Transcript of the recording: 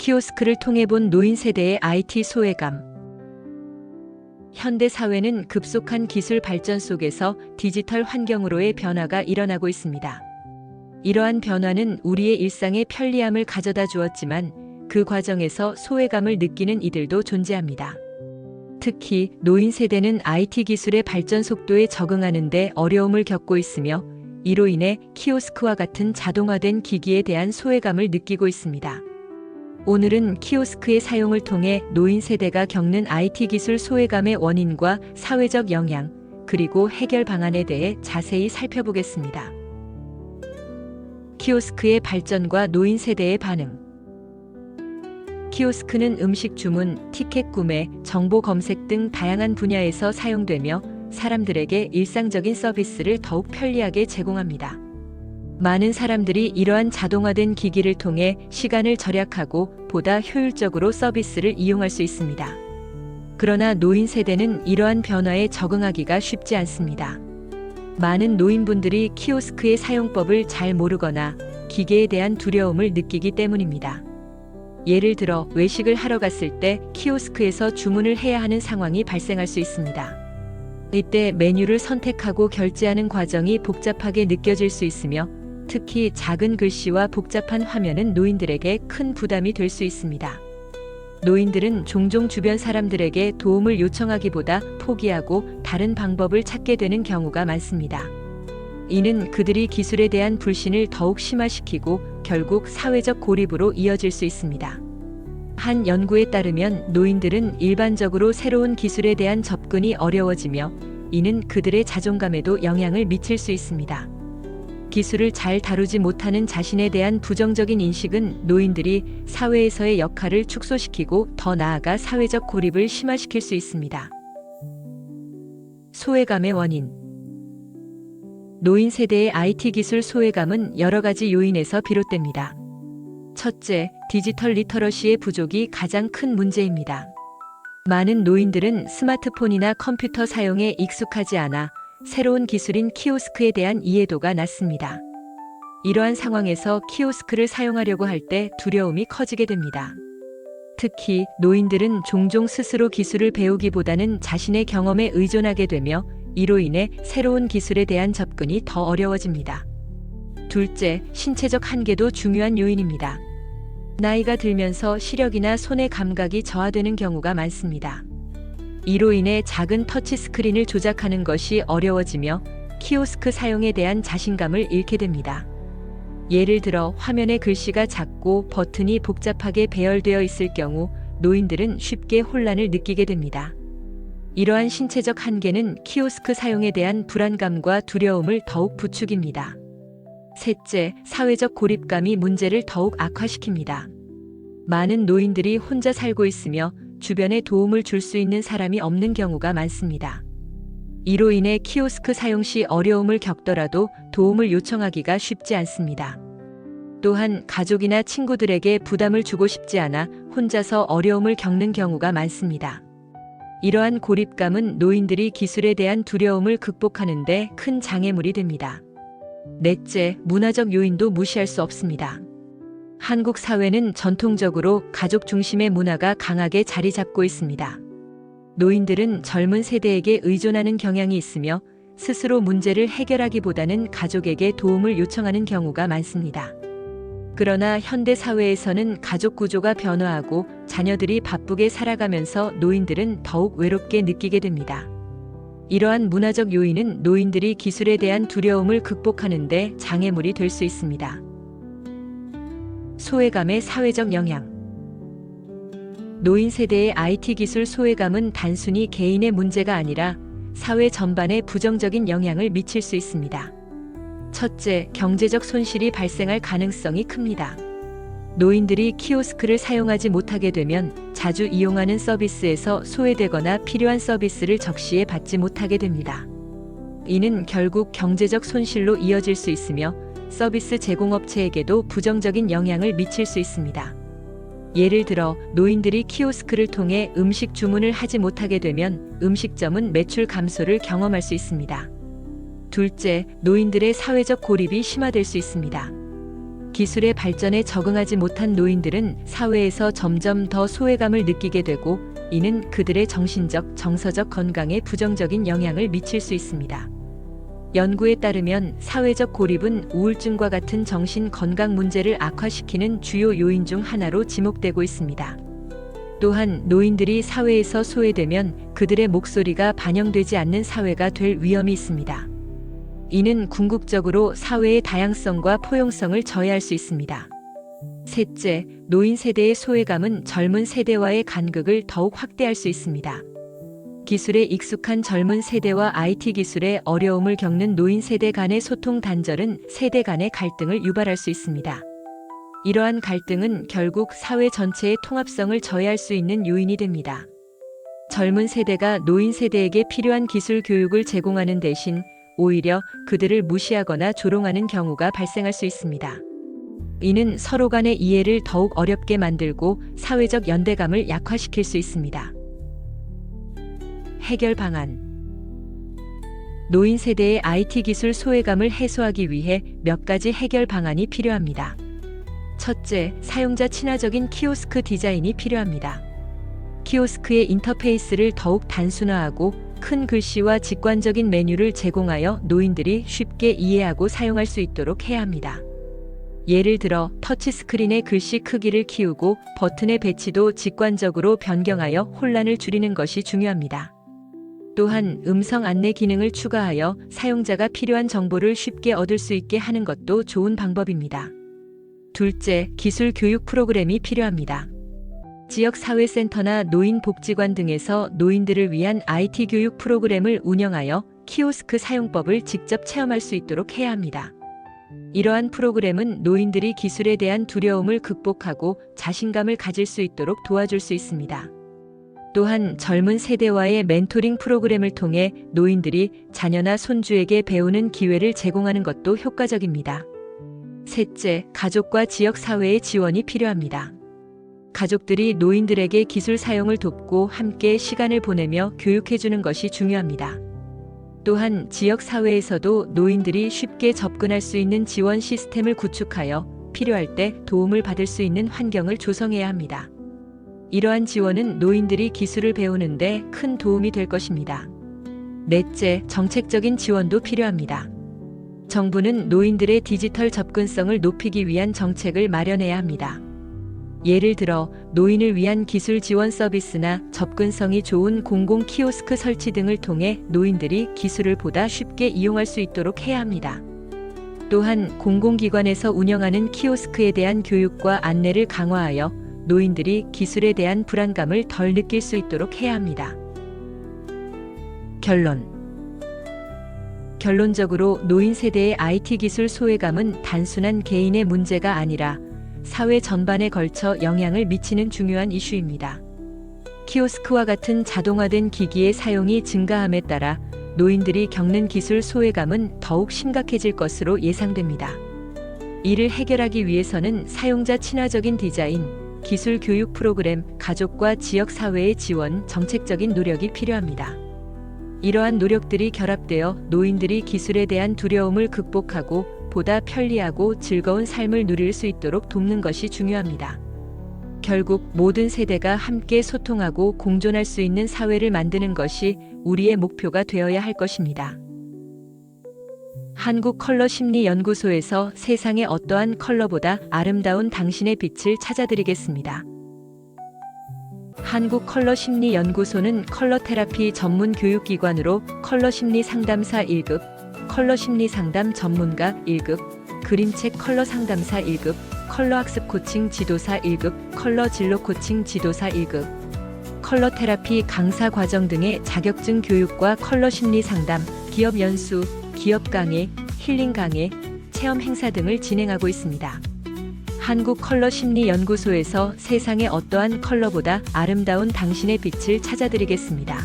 키오스크를 통해 본 노인 세대의 IT 소외감. 현대 사회는 급속한 기술 발전 속에서 디지털 환경으로의 변화가 일어나고 있습니다. 이러한 변화는 우리의 일상에 편리함을 가져다 주었지만 그 과정에서 소외감을 느끼는 이들도 존재합니다. 특히 노인 세대는 IT 기술의 발전 속도에 적응하는 데 어려움을 겪고 있으며 이로 인해 키오스크와 같은 자동화된 기기에 대한 소외감을 느끼고 있습니다. 오늘은 키오스크의 사용을 통해 노인 세대가 겪는 IT 기술 소외감의 원인과 사회적 영향, 그리고 해결 방안에 대해 자세히 살펴보겠습니다. 키오스크의 발전과 노인 세대의 반응. 키오스크는 음식 주문, 티켓 구매, 정보 검색 등 다양한 분야에서 사용되며 사람들에게 일상적인 서비스를 더욱 편리하게 제공합니다. 많은 사람들이 이러한 자동화된 기기를 통해 시간을 절약하고 보다 효율적으로 서비스를 이용할 수 있습니다. 그러나 노인 세대는 이러한 변화에 적응하기가 쉽지 않습니다. 많은 노인분들이 키오스크의 사용법을 잘 모르거나 기계에 대한 두려움을 느끼기 때문입니다. 예를 들어 외식을 하러 갔을 때 키오스크에서 주문을 해야 하는 상황이 발생할 수 있습니다. 이때 메뉴를 선택하고 결제하는 과정이 복잡하게 느껴질 수 있으며 특히 작은 글씨와 복잡한 화면은 노인들에게 큰 부담이 될 수 있습니다. 노인들은 종종 주변 사람들에게 도움을 요청하기보다 포기하고 다른 방법을 찾게 되는 경우가 많습니다. 이는 그들이 기술에 대한 불신을 더욱 심화시키고 결국 사회적 고립으로 이어질 수 있습니다. 한 연구에 따르면 노인들은 일반적으로 새로운 기술에 대한 접근이 어려워지며 이는 그들의 자존감에도 영향을 미칠 수 있습니다. 기술을 잘 다루지 못하는 자신에 대한 부정적인 인식은 노인들이 사회에서의 역할을 축소시키고 더 나아가 사회적 고립을 심화시킬 수 있습니다. 소외감의 원인. 노인 세대의 IT 기술 소외감은 여러 가지 요인에서 비롯됩니다. 첫째, 디지털 리터러시의 부족이 가장 큰 문제입니다. 많은 노인들은 스마트폰이나 컴퓨터 사용에 익숙하지 않아 새로운 기술인 키오스크에 대한 이해도가 낮습니다. 이러한 상황에서 키오스크를 사용하려고 할 때 두려움이 커지게 됩니다. 특히 노인들은 종종 스스로 기술을 배우기보다는 자신의 경험에 의존하게 되며 이로 인해 새로운 기술에 대한 접근이 더 어려워집니다. 둘째, 신체적 한계도 중요한 요인입니다. 나이가 들면서 시력이나 손의 감각이 저하되는 경우가 많습니다. 이로 인해 작은 터치 스크린을 조작하는 것이 어려워지며 키오스크 사용에 대한 자신감을 잃게 됩니다. 예를 들어 화면에 글씨가 작고 버튼이 복잡하게 배열되어 있을 경우 노인들은 쉽게 혼란을 느끼게 됩니다. 이러한 신체적 한계는 키오스크 사용에 대한 불안감과 두려움을 더욱 부추깁니다. 셋째, 사회적 고립감이 문제를 더욱 악화시킵니다. 많은 노인들이 혼자 살고 있으며 주변에 도움을 줄 수 있는 사람이 없는 경우가 많습니다. 이로 인해 키오스크 사용 시 어려움을 겪더라도 도움을 요청하기가 쉽지 않습니다. 또한 가족이나 친구들에게 부담을 주고 싶지 않아 혼자서 어려움을 겪는 경우가 많습니다. 이러한 고립감은 노인들이 기술에 대한 두려움을 극복하는 데 큰 장애물이 됩니다. 넷째, 문화적 요인도 무시할 수 없습니다. 한국 사회는 전통적으로 가족 중심의 문화가 강하게 자리 잡고 있습니다. 노인들은 젊은 세대에게 의존하는 경향이 있으며 스스로 문제를 해결하기보다는 가족에게 도움을 요청하는 경우가 많습니다. 그러나 현대 사회에서는 가족 구조가 변화하고 자녀들이 바쁘게 살아가면서 노인들은 더욱 외롭게 느끼게 됩니다. 이러한 문화적 요인은 노인들이 기술에 대한 두려움을 극복하는 데 장애물이 될 수 있습니다. 소외감의 사회적 영향. 노인 세대의 IT 기술 소외감은 단순히 개인의 문제가 아니라 사회 전반에 부정적인 영향을 미칠 수 있습니다. 첫째, 경제적 손실이 발생할 가능성이 큽니다. 노인들이 키오스크를 사용하지 못하게 되면 자주 이용하는 서비스에서 소외되거나 필요한 서비스를 적시에 받지 못하게 됩니다. 이는 결국 경제적 손실로 이어질 수 있으며 서비스 제공업체에게도 부정적인 영향을 미칠 수 있습니다. 예를 들어 노인들이 키오스크를 통해 음식 주문을 하지 못하게 되면 음식점은 매출 감소를 경험할 수 있습니다. 둘째, 노인들의 사회적 고립이 심화될 수 있습니다. 기술의 발전에 적응하지 못한 노인들은 사회에서 점점 더 소외감을 느끼게 되고, 이는 그들의 정신적, 정서적 건강에 부정적인 영향을 미칠 수 있습니다. 연구에 따르면 사회적 고립은 우울증과 같은 정신 건강 문제를 악화시키는 주요 요인 중 하나로 지목되고 있습니다. 또한 노인들이 사회에서 소외되면 그들의 목소리가 반영되지 않는 사회가 될 위험이 있습니다. 이는 궁극적으로 사회의 다양성과 포용성을 저해할 수 있습니다. 셋째, 노인 세대의 소외감은 젊은 세대와의 간극을 더욱 확대할 수 있습니다. 기술에 익숙한 젊은 세대와 IT 기술에 어려움을 겪는 노인 세대 간의 소통 단절은 세대 간의 갈등을 유발할 수 있습니다. 이러한 갈등은 결국 사회 전체의 통합성을 저해할 수 있는 요인이 됩니다. 젊은 세대가 노인 세대에게 필요한 기술 교육을 제공하는 대신 오히려 그들을 무시하거나 조롱하는 경우가 발생할 수 있습니다. 이는 서로 간의 이해를 더욱 어렵게 만들고 사회적 연대감을 약화시킬 수 있습니다. 해결 방안. 노인 세대의 IT 기술 소외감을 해소하기 위해 몇 가지 해결 방안이 필요합니다. 첫째, 사용자 친화적인 키오스크 디자인이 필요합니다. 키오스크의 인터페이스를 더욱 단순화하고 큰 글씨와 직관적인 메뉴를 제공하여 노인들이 쉽게 이해하고 사용할 수 있도록 해야 합니다. 예를 들어 터치스크린의 글씨 크기를 키우고 버튼의 배치도 직관적으로 변경하여 혼란을 줄이는 것이 중요합니다. 또한 음성 안내 기능을 추가하여 사용자가 필요한 정보를 쉽게 얻을 수 있게 하는 것도 좋은 방법입니다. 둘째, 기술 교육 프로그램이 필요합니다. 지역사회센터나 노인복지관 등에서 노인들을 위한 IT 교육 프로그램을 운영하여 키오스크 사용법을 직접 체험할 수 있도록 해야 합니다. 이러한 프로그램은 노인들이 기술에 대한 두려움을 극복하고 자신감을 가질 수 있도록 도와줄 수 있습니다. 또한 젊은 세대와의 멘토링 프로그램을 통해 노인들이 자녀나 손주에게 배우는 기회를 제공하는 것도 효과적입니다. 셋째, 가족과 지역사회의 지원이 필요합니다. 가족들이 노인들에게 기술 사용을 돕고 함께 시간을 보내며 교육해주는 것이 중요합니다. 또한 지역사회에서도 노인들이 쉽게 접근할 수 있는 지원 시스템을 구축하여 필요할 때 도움을 받을 수 있는 환경을 조성해야 합니다. 이러한 지원은 노인들이 기술을 배우는데 큰 도움이 될 것입니다. 넷째, 정책적인 지원도 필요합니다. 정부는 노인들의 디지털 접근성을 높이기 위한 정책을 마련해야 합니다. 예를 들어 노인을 위한 기술 지원 서비스나 접근성이 좋은 공공 키오스크 설치 등을 통해 노인들이 기술을 보다 쉽게 이용할 수 있도록 해야 합니다. 또한 공공기관에서 운영하는 키오스크에 대한 교육과 안내를 강화하여 노인들이 기술에 대한 불안감을 덜 느낄 수 있도록 해야 합니다. 결론적으로 노인 세대의 IT 기술 소외감은 단순한 개인의 문제가 아니라 사회 전반에 걸쳐 영향을 미치는 중요한 이슈입니다. 키오스크와 같은 자동화된 기기의 사용이 증가함에 따라 노인들이 겪는 기술 소외감은 더욱 심각해질 것으로 예상됩니다. 이를 해결하기 위해서는 사용자 친화적인 디자인, 기술 교육 프로그램, 가족과 지역 사회의 지원, 정책적인 노력이 필요합니다. 이러한 노력들이 결합되어 노인들이 기술에 대한 두려움을 극복하고 보다 편리하고 즐거운 삶을 누릴 수 있도록 돕는 것이 중요합니다. 결국 모든 세대가 함께 소통하고 공존할 수 있는 사회를 만드는 것이 우리의 목표가 되어야 할 것입니다. 한국컬러심리연구소에서 세상의 어떠한 컬러보다 아름다운 당신의 빛을 찾아드리겠습니다. 한국컬러심리연구소는 컬러 테라피 전문 교육기관으로 컬러심리 상담사 1급, 컬러심리 상담 전문가 1급, 그림책 컬러 상담사 1급, 컬러 학습 코칭 지도사 1급, 컬러 진로 코칭 지도사 1급, 컬러 테라피 강사 과정 등의 자격증 교육과 컬러 심리 상담, 기업 연수, 기업 강의, 힐링 강의, 체험 행사 등을 진행하고 있습니다. 한국컬러심리연구소에서 세상의 어떠한 컬러보다 아름다운 당신의 빛을 찾아드리겠습니다.